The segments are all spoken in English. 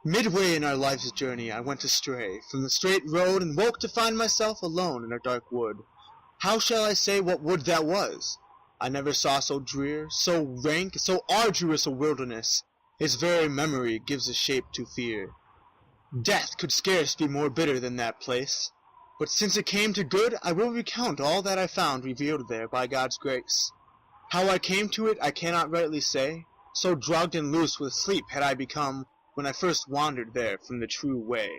Midway in our life's journey I went astray from the straight road and woke to find myself alone in a dark wood. How shall I say what wood that was? I never saw so drear, so rank, so arduous a wilderness. Its very memory gives a shape to fear. Death could scarce be more bitter than that place. But since it came to good, I will recount all that I found revealed there by God's grace. How I came to it I cannot rightly say, so drugged and loose with sleep had I become when I first wandered there from the true way.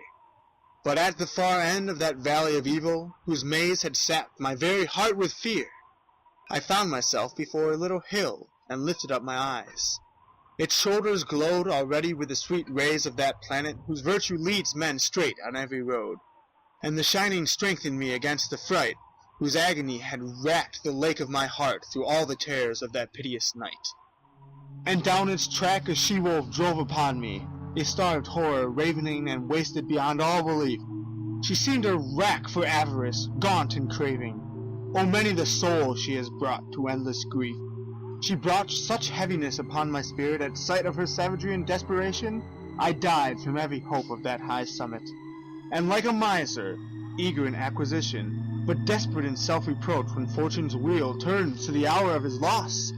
But at the far end of that valley of evil, whose maze had sapped my very heart with fear, I found myself before a little hill and lifted up my eyes. Its shoulders glowed already with the sweet rays of that planet whose virtue leads men straight on every road, and the shining strengthened me against the fright whose agony had racked the lake of my heart through all the terrors of that piteous night. And down its track a she-wolf drove upon me, a starved horror, ravening and wasted beyond all belief. She seemed a rack for avarice, gaunt and craving. Oh, many the soul she has brought to endless grief. She brought such heaviness upon my spirit at sight of her savagery and desperation, I died from every hope of that high summit. And like a miser, eager in acquisition, but desperate in self-reproach when fortune's wheel turns to the hour of his loss,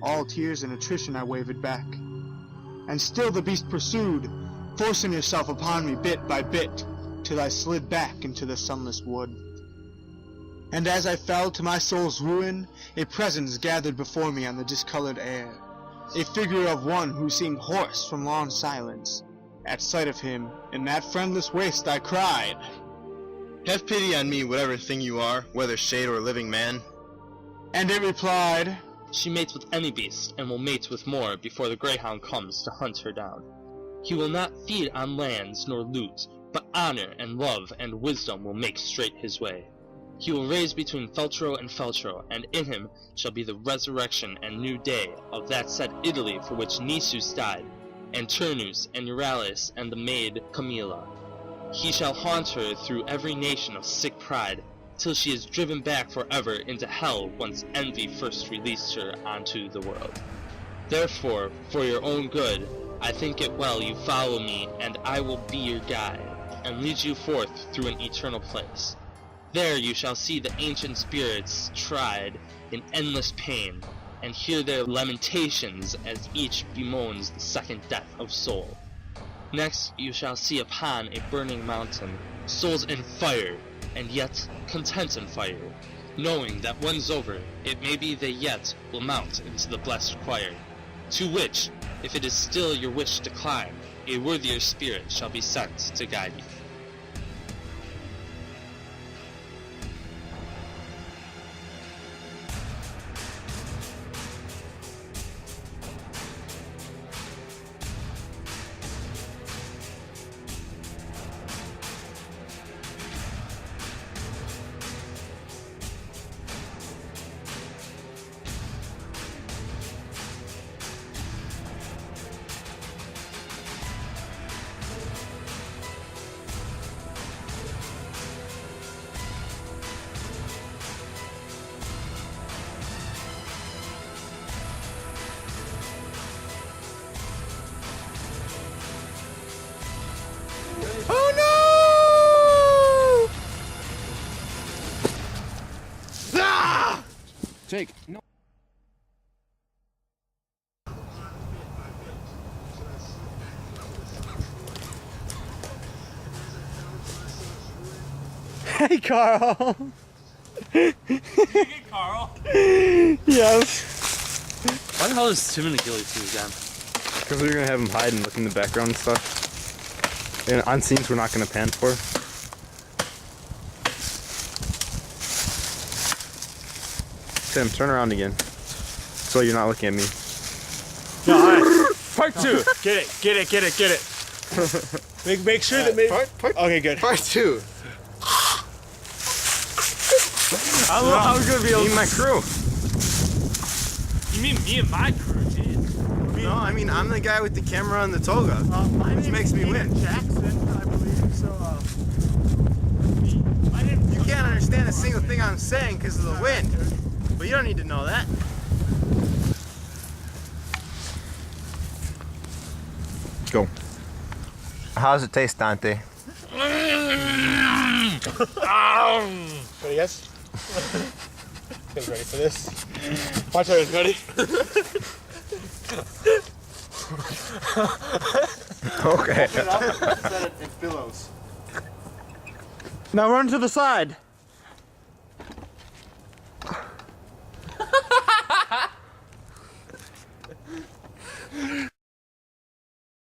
all tears and attrition I wavered back. And still the beast pursued, forcing herself upon me bit by bit, till I slid back into the sunless wood. And as I fell to my soul's ruin, a presence gathered before me on the discolored air, a figure of one who seemed hoarse from long silence. At sight of him, in that friendless waste, I cried, "Have pity on me, whatever thing you are, whether shade or living man." And it replied, "She mates with any beast, and will mate with more before the greyhound comes to hunt her down. He will not feed on lands nor loot, but honor and love and wisdom will make straight his way. He will raise between Feltro and Feltro, and in him shall be the resurrection and new day of that said Italy for which Nisus died, and Turnus and Euryalus and the maid Camilla. He shall haunt her through every nation of sick pride, till she is driven back forever into hell whence envy first released her onto the world. Therefore, for your own good, I think it well you follow me, and I will be your guide, and lead you forth through an eternal place. There you shall see the ancient spirits tried in endless pain, and hear their lamentations as each bemoans the second death of soul. Next you shall see upon a burning mountain souls in fire, and yet content in fire, knowing that when's over, it may be they yet will mount into the blessed choir, to which, if it is still your wish to climb, a worthier spirit shall be sent to guide you." "Oh no!" Ah! Jake, no. Hey, Carl. Did you get Carl? Yes. Why the hell is Tim and Achilles do again? Because we're gonna have him hide and look in the background and stuff. And on scenes we're not gonna pan for. Tim, turn around again. So you're not looking at me. No, alright. Part 2. Get it. Make sure that okay, good. Part 2. I don't know how we're gonna be able Me and my crew. You mean me and my crew, jeez. No, I mean I'm the guy with the camera and the toga. Which makes me win. Jackson, I believe. So, You can't understand a single thing I'm saying because of the wind. But you don't need to know that. Go. How does it taste, Dante? Ready, yes? Guys ready for this? Watch out, ready? Okay. Set it in pillows. Now run to the side.